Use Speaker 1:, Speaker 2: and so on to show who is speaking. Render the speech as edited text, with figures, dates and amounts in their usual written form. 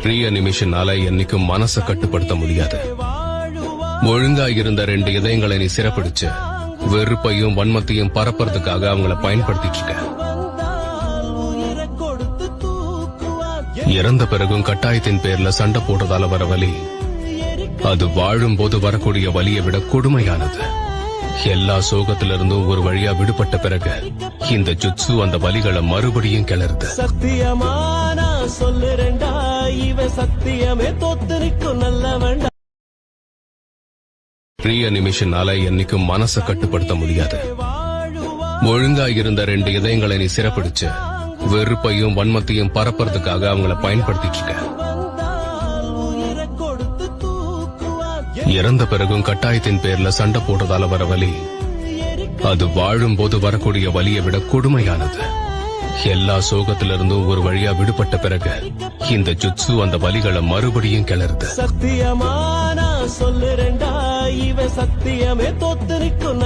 Speaker 1: பிரிய நிமிஷனால என்னைக்கும் மனச கட்டுப்படுத்த முடியாது. ஒழுங்கா இருந்த 2 இதயங்களை நீ சிறப்பிடிச்சு வெறுப்பையும் வன்மத்தையும் பரப்புறதுக்காக அவங்கள பயன்படுத்திட்டு இருக்க. இறந்த பிறகும் கட்டாயத்தின் பேர்ல சண்டை போடுறதால வர வலி, அது வாழும் போது வரக்கூடிய வலியை விட கொடுமையானது. எல்லா சோகத்திலிருந்தும் ஒரு வழியா விடுபட்ட பிறகு இந்த ஜுட்சு அந்த வலிகளை மறுபடியும் கிளறுது.
Speaker 2: சத்தியமான சொல்லுறேன்டா, இவன் சத்தியமே தோத்து நிற்கும் நல்லவன்டா.
Speaker 1: பிரிய நிமிஷனால என்னைக்கும் மனச கட்டுப்படுத்த முடியாது. ஒழுங்கா இருந்த 2 இதயங்களை நீ சிறப்பிடிச்சு வெறுப்பையும் வன்மத்தையும் பரப்புறதுக்காக அவங்கள பயன்படுத்திட்டு இருக்க. இறந்த பிறகும் கட்டாயத்தின் பேர்ல சண்டை போடுறதால வர வலி, அது வாழும் போது வரக்கூடிய வலியை விட கொடுமையானது. எல்லா சோகத்திலிருந்தும் ஒரு வழியா விடுபட்ட பிறகு இந்த ஜுட்சு அந்த வலிகளை மறுபடியும் கிளறுது.
Speaker 2: சத்தியமான சொல்லுறேன்டா, இவன் சத்தியமே தோத்து நிற்கும்